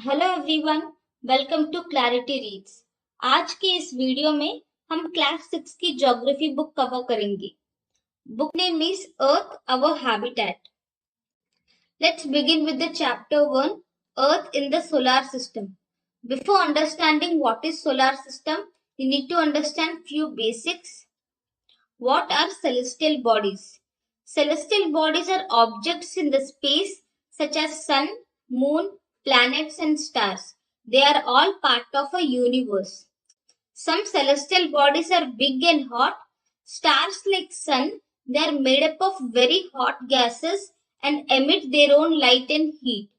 Hello everyone, welcome to Clarity Reads. आज के इस वीडियो में हम क्लास 6 की ज्योग्राफी बुक कवर करेंगे। Book name is Earth our habitat. Let's begin with the chapter 1, Earth in the solar system. Before understanding what is solar system, you need to understand few basics. What are celestial bodies? Celestial bodies are objects in the space such as sun, moon, planets and stars. They are all part of a universe. Some celestial bodies are big and hot. Stars like sun, they are made up of very hot gases and emit their own light and heat.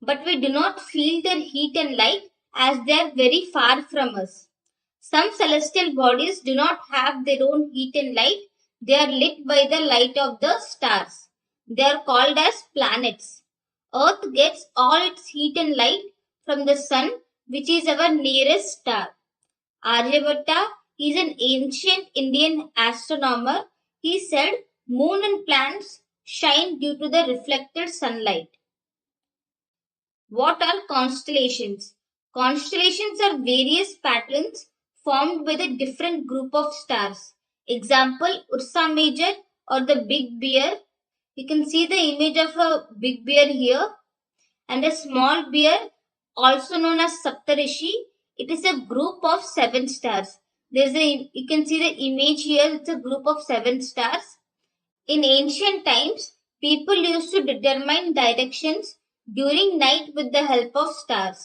But we do not feel their heat and light as they are very far from us. Some celestial bodies do not have their own heat and light. They are lit by the light of the stars. They are called as planets. Earth gets all its heat and light from the sun, which is our nearest star. Aryabhatta is an ancient Indian astronomer. He said moon and planets shine due to the reflected sunlight. What are constellations? Constellations are various patterns formed by the different group of stars. Example, Ursa Major or the Big Bear. You can see the image of a big bear here, and a small bear also known as Saptarishi. It is a group of 7 stars. You can see the image here. It's a group of 7 stars. In ancient times, people used to determine directions during night with the help of stars.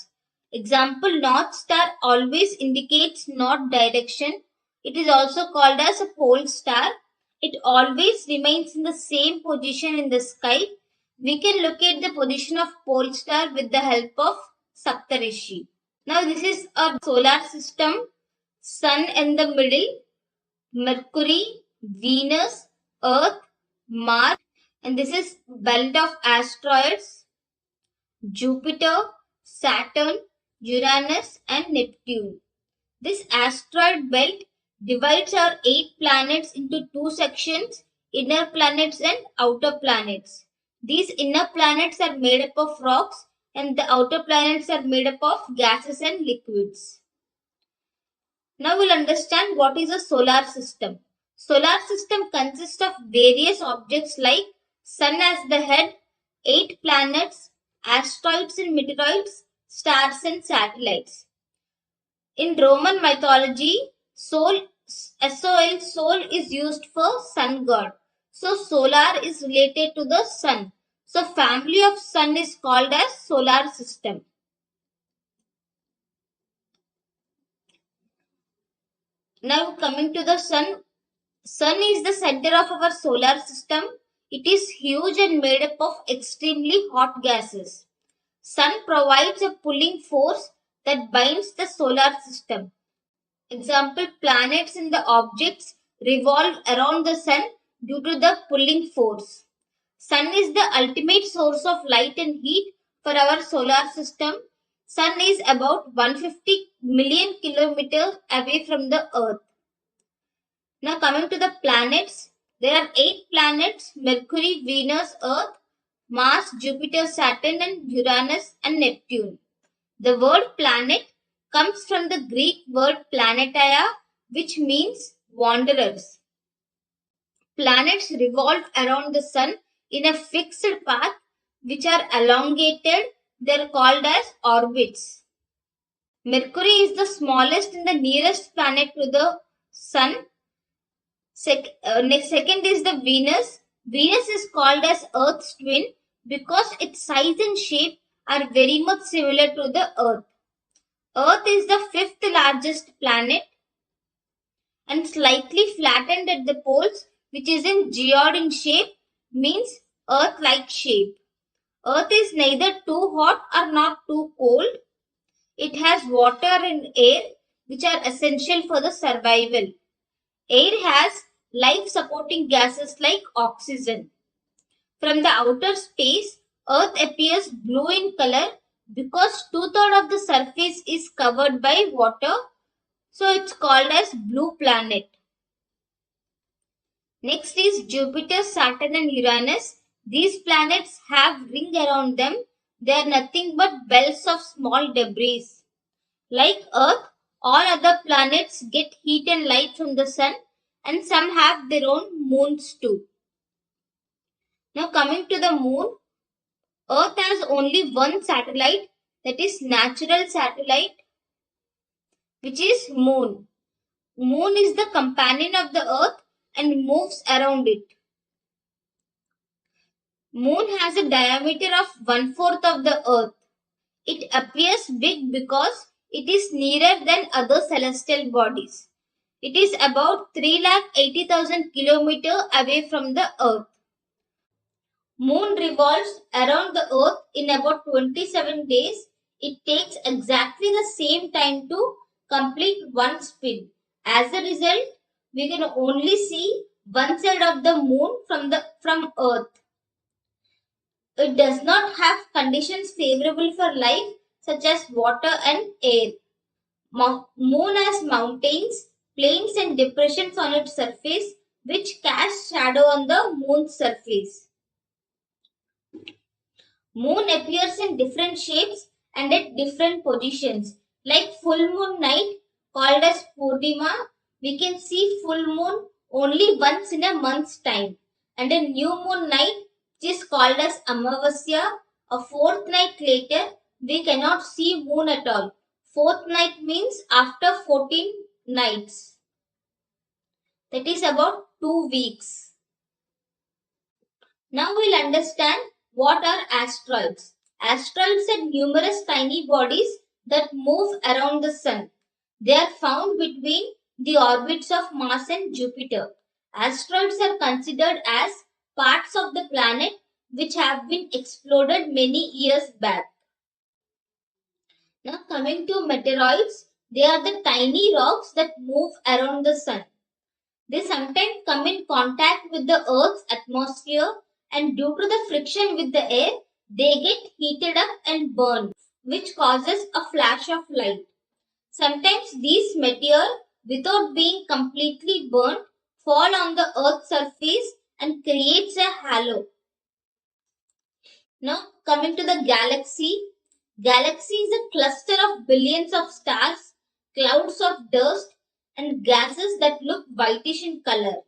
Example, North Star always indicates north direction. It is also called as a pole star. It always remains in the same position in the sky. We can locate the position of pole star with the help of Saptarishi. Now this is our solar system. Sun in the middle, Mercury, Venus, Earth, Mars, and this is belt of asteroids, Jupiter, Saturn, Uranus and Neptune. This asteroid belt divides our 8 planets into 2 sections, inner planets and outer planets. These inner planets are made up of rocks and the outer planets are made up of gases and liquids. Now we'll understand what is a solar system. Solar system consists of various objects like sun as the head, 8 planets, asteroids and meteoroids, stars and satellites. In Roman mythology, soul is used for sun god. So solar is related to the sun. So family of sun is called as solar system. Now coming to the sun. Sun is the center of our solar system. It is huge and made up of extremely hot gases. Sun provides a pulling force that binds the solar system. Example, planets and the objects revolve around the sun due to the pulling force. Sun is the ultimate source of light and heat for our solar system. Sun is about 150 million kilometers away from the Earth. Now coming to the planets, there are 8 planets: Mercury, Venus, Earth, Mars, Jupiter, Saturn and Uranus and Neptune. The word planet comes from the Greek word planetia, which means wanderers. Planets revolve around the sun in a fixed path which are elongated. They are called as orbits. Mercury is the smallest and the nearest planet to the sun. Second is the Venus. Venus is called as Earth's twin because its size and shape are very much similar to the Earth. Earth is the 5th largest planet and slightly flattened at the poles, which is in geode in shape, means Earth-like shape. Earth is neither too hot or not too cold. It has water and air, which are essential for the survival. Air has life-supporting gases like oxygen. From the outer space, Earth appears blue in color because 2/3 of the surface is covered by water, so it's called as blue planet. Next is Jupiter, Saturn and Uranus. These planets have ring around them They are nothing but belts of small debris. Like Earth, all other planets get heat and light from the sun, and some have their own moons too. Now, coming to the moon, Earth has only one satellite, that is natural satellite, which is moon. Moon is the companion of the Earth and moves around it. Moon has a diameter of 1/4 of the Earth. It appears big because it is nearer than other celestial bodies. It is about 380,000 kilometers away from the Earth. Moon revolves around the Earth in about 27 days. It takes exactly the same time to complete one spin. As a result, we can only see one side of the moon from Earth. It does not have conditions favorable for life such as water and air. Moon has mountains, plains and depressions on its surface which cast shadow on the moon's surface. Moon appears in different shapes and at different positions. Like full moon night called as Purnima, we can see full moon only once in a month's time. And a new moon night, which is called as Amavasya, a fourth night later, we cannot see moon at all. Fourth night means after 14 nights. That is about 2 weeks. Now we'll understand what are asteroids. Asteroids are numerous tiny bodies that move around the sun. They are found between the orbits of Mars and Jupiter. Asteroids are considered as parts of the planet which have been exploded many years back. Now coming to meteoroids, they are the tiny rocks that move around the sun. They sometimes come in contact with the Earth's atmosphere, and due to the friction with the air, they get heated up and burn, which causes a flash of light. Sometimes these meteors, without being completely burnt, fall on the Earth's surface and creates a halo. Now coming to the galaxy. Galaxy is a cluster of billions of stars, clouds of dust, and gases that look whitish in color.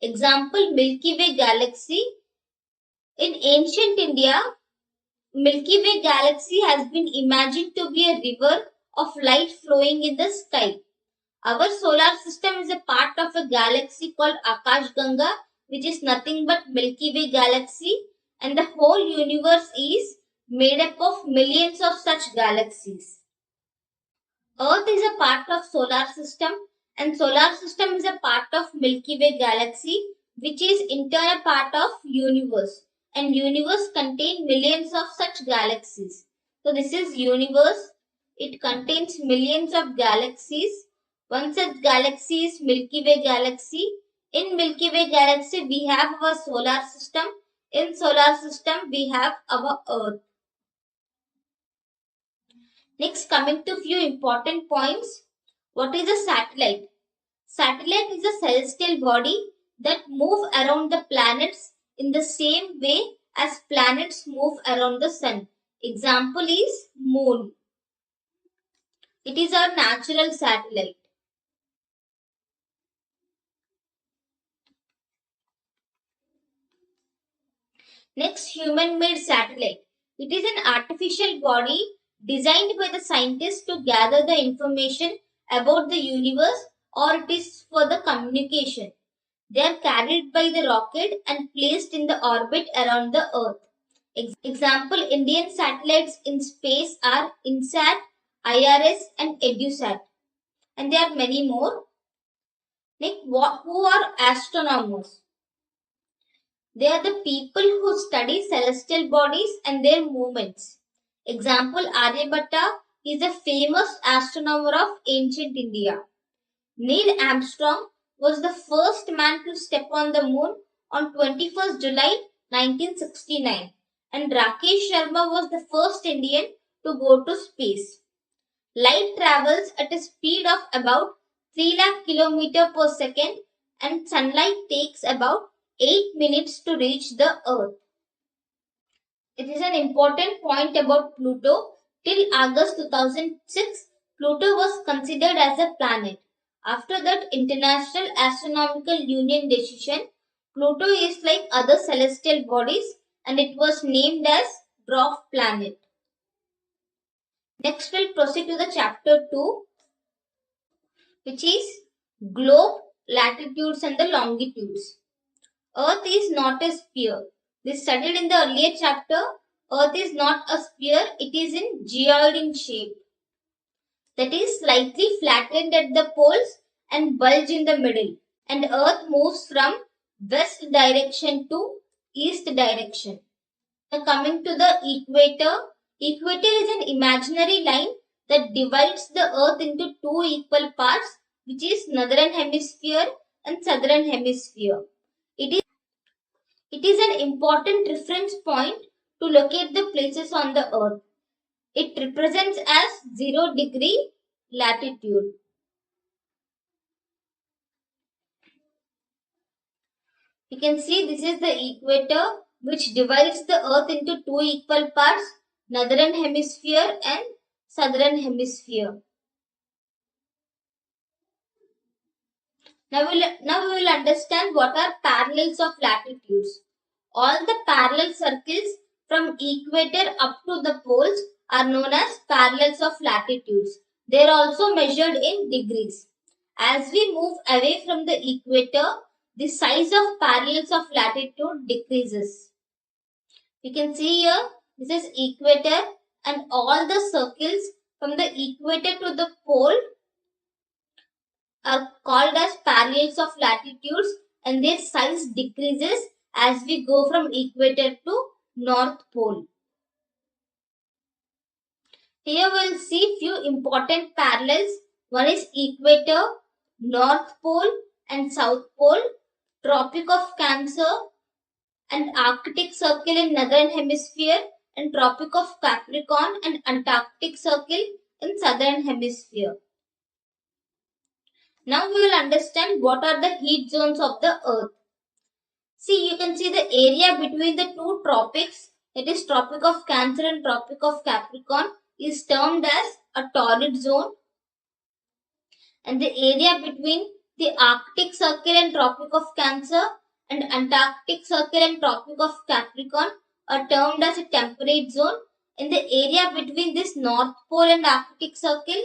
Example, Milky Way galaxy. In ancient India, Milky Way galaxy has been imagined to be a river of light flowing in the sky. Our solar system is a part of a galaxy called Akash Ganga, which is nothing but Milky Way galaxy, and the whole universe is made up of millions of such galaxies. Earth is a part of solar system, and solar system is a part of Milky Way galaxy, which is in turn a part of universe, and universe contain millions of such galaxies. So this is universe. It contains millions of galaxies. One such galaxy is Milky Way galaxy. In Milky Way galaxy we have our solar system. In solar system we have our Earth. Next, coming to few important points. What is a satellite? Satellite is a celestial body that move around the planets in the same way as planets move around the sun. Example is moon. It is our natural satellite. Next, human-made satellite. It is an artificial body designed by the scientists to gather the information about the universe, or it is for the communication. They are carried by the rocket and placed in the orbit around the Earth. Example, Indian satellites in space are INSAT, IRS and EduSat. And there are many more. Like, who are astronomers? They are the people who study celestial bodies and their movements. Example, Aryabhatta is a famous astronomer of ancient India. Neil Armstrong was the first man to step on the moon on 21st July 1969, and Rakesh Sharma was the first Indian to go to space. Light travels at a speed of about 3 lakh km per second, and sunlight takes about 8 minutes to reach the earth. It is an important point about Pluto. Till August 2006, Pluto was considered as a planet. After that International Astronomical Union decision, Pluto is like other celestial bodies and it was named as dwarf planet. Next, we'll proceed to the chapter 2, which is globe, latitudes, and the longitudes. Earth is not a sphere. We studied in the earlier chapter, Earth is not a sphere, it is in geoid in shape. That is slightly flattened at the poles and bulge in the middle. And Earth moves from west direction to east direction. Now coming to the equator. Equator is an imaginary line that divides the Earth into two equal parts, which is northern hemisphere and southern hemisphere. It is an important reference point to locate the places on the Earth. It represents as 0° latitude. You can see this is the equator which divides the Earth into two equal parts, northern hemisphere and southern hemisphere. Now we will understand what are parallels of latitudes. All the parallel circles from equator up to the poles are known as parallels of latitudes. They are also measured in degrees. As we move away from the equator, the size of parallels of latitude decreases. You can see here, this is equator and all the circles from the equator to the pole are called as parallels of latitudes and their size decreases as we go from equator to north pole. Here we will see few important parallels. One is equator, north pole and south pole, tropic of Cancer and Arctic Circle in northern hemisphere and tropic of Capricorn and Antarctic Circle in southern hemisphere. Now we will understand what are the heat zones of the earth. See, you can see the area between the two tropics, that is tropic of Cancer and tropic of Capricorn, is termed as a torrid zone, and the area between the Arctic Circle and tropic of Cancer and Antarctic Circle and tropic of Capricorn are termed as a temperate zone, and the area between this North Pole and Arctic Circle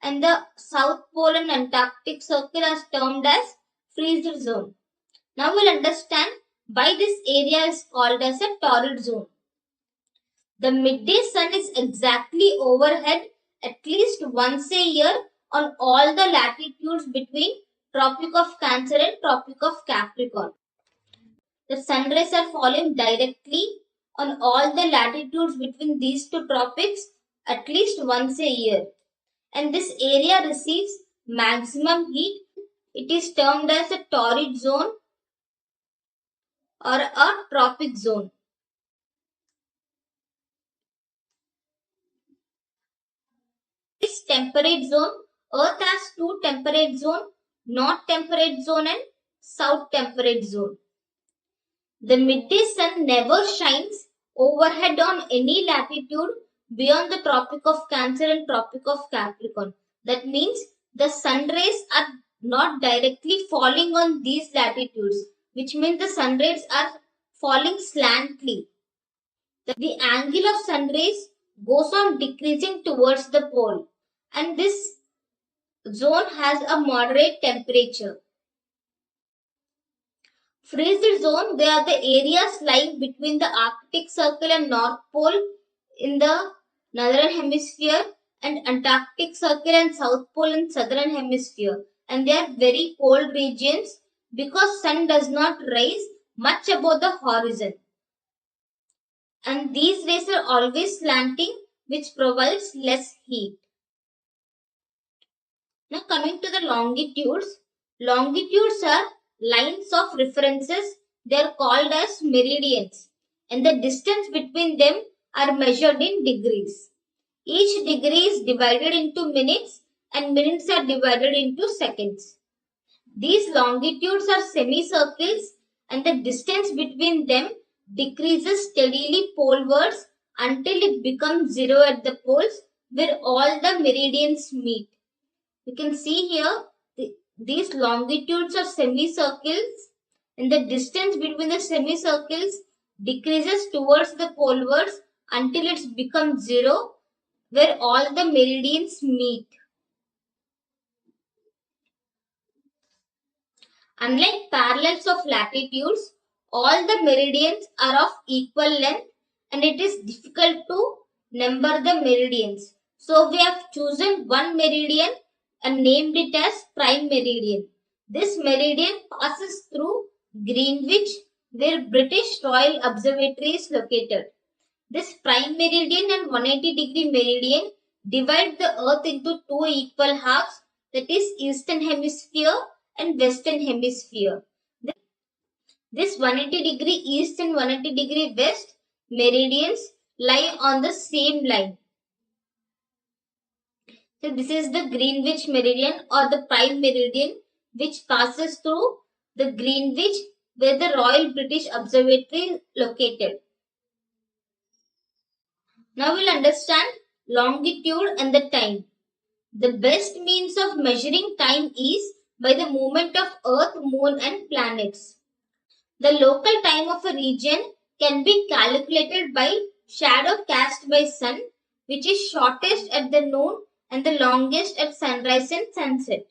and the South Pole and Antarctic Circle are termed as freeze zone. Now we'll understand why this area is called as a torrid zone. The midday sun is exactly overhead at least once a year on all the latitudes between Tropic of Cancer and Tropic of Capricorn. The sun rays are falling directly on all the latitudes between these two tropics at least once a year. And this area receives maximum heat. It is termed as a torrid zone or a tropic zone. This temperate zone, Earth has two temperate zone, north temperate zone and south temperate zone. The midday sun never shines overhead on any latitude beyond the Tropic of Cancer and Tropic of Capricorn. That means the sun rays are not directly falling on these latitudes, which means the sun rays are falling slantly. The angle of sun rays goes on decreasing towards the pole, and this zone has a moderate temperature. Freeze zone, they are the areas lying between the Arctic Circle and North Pole in the northern hemisphere and Antarctic Circle and South Pole in southern hemisphere, and they are very cold regions because sun does not rise much above the horizon, and these rays are always slanting, which provides less heat. Now coming to the longitudes. Longitudes are lines of references. They are called as meridians, and the distance between them are measured in degrees. Each degree is divided into minutes and minutes are divided into seconds. These longitudes are semicircles and the distance between them decreases steadily polewards until it becomes zero at the poles where all the meridians meet. You can see here these longitudes are semicircles, and the distance between the semicircles decreases towards the polewards until it becomes zero where all the meridians meet. Unlike parallels of latitudes, all the meridians are of equal length and it is difficult to number the meridians. So we have chosen one meridian and named it as prime meridian. This meridian passes through Greenwich, where British Royal Observatory is located. This prime meridian and 180-degree meridian divide the earth into two equal halves, that is eastern hemisphere and western hemisphere. This 180-degree east and 180-degree west meridians lie on the same line. So this is the Greenwich meridian or the prime meridian which passes through the Greenwich where the Royal British Observatory is located. Now we'll understand longitude and the time. The best means of measuring time is by the movement of Earth, Moon and planets. The local time of a region can be calculated by shadow cast by sun, which is shortest at the noon and the longest at sunrise and sunset.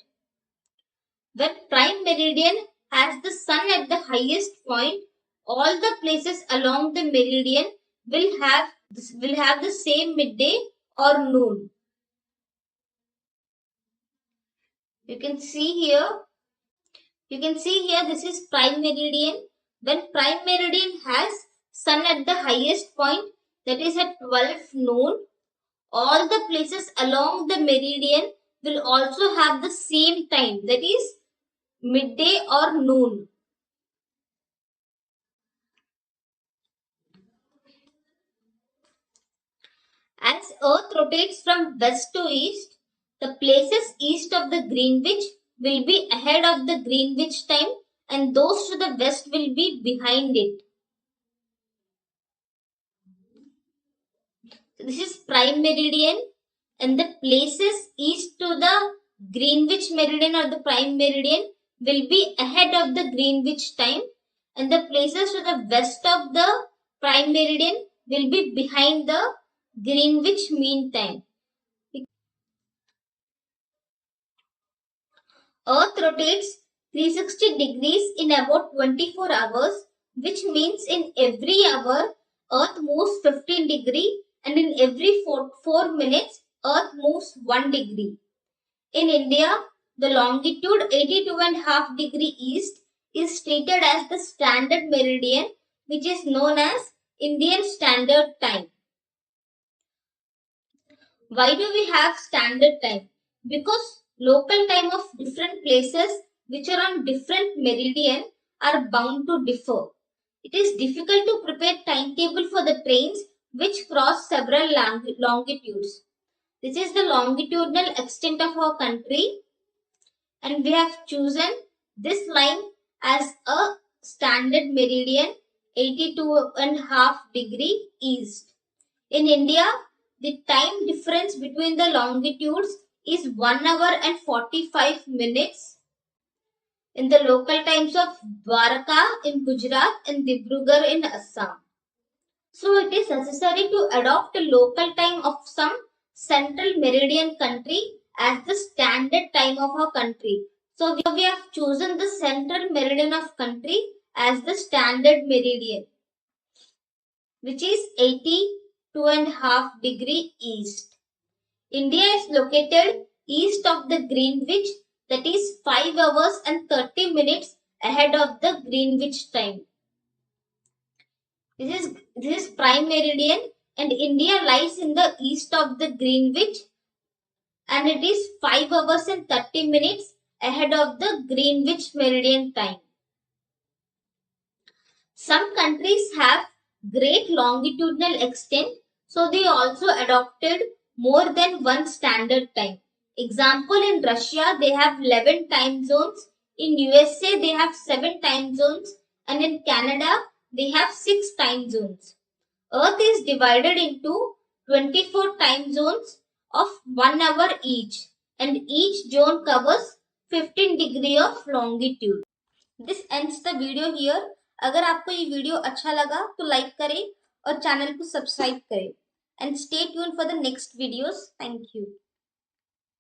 When prime meridian has the sun at the highest point, all the places along the meridian will have the same midday or noon. You can see here this is prime meridian. When prime meridian has sun at the highest point, that is at 12 noon, all the places along the meridian will also have the same time, that is midday or noon. As Earth rotates from west to east, the places east of the Greenwich will be ahead of the Greenwich time and those to the west will be behind it. So this is prime meridian and the places east to the Greenwich meridian or the prime meridian will be ahead of the Greenwich time and the places to the west of the prime meridian will be behind the Greenwich mean time. Earth rotates 360 degrees in about 24 hours, which means in every hour Earth moves 15 degree and in every 4 minutes Earth moves 1 degree. In India, the longitude 82.5 degree east is stated as the standard meridian, which is known as Indian Standard Time. Why do we have standard time? Because local time of different places which are on different meridian are bound to differ. It is difficult to prepare timetable for the trains which cross several longitudes. This is the longitudinal extent of our country and we have chosen this line as a standard meridian 82.5 degree east. In India, the time difference between the longitudes is 1 hour and 45 minutes in the local times of Dwarka in Gujarat and Dibrugarh in Assam. So it is necessary to adopt a local time of some central meridian country as the standard time of our country. So we have chosen the central meridian of country as the standard meridian, which is 82.5 degree east. India is located east of the Greenwich, that is 5 hours and 30 minutes ahead of the Greenwich time. This is prime meridian and India lies in the east of the Greenwich and it is 5 hours and 30 minutes ahead of the Greenwich meridian time. Some countries have great longitudinal extent, so they also adopted more than one standard time. Example, in Russia they have 11 time zones, in USA they have 7 time zones and in Canada they have 6 time zones. Earth is divided into 24 time zones of 1 hour each, and each zone covers 15 degree of longitude. This ends the video here. अगर आपको ये video अच्छा लगा तो like करें और channel को subscribe करें, and stay tuned for the next videos. Thank you.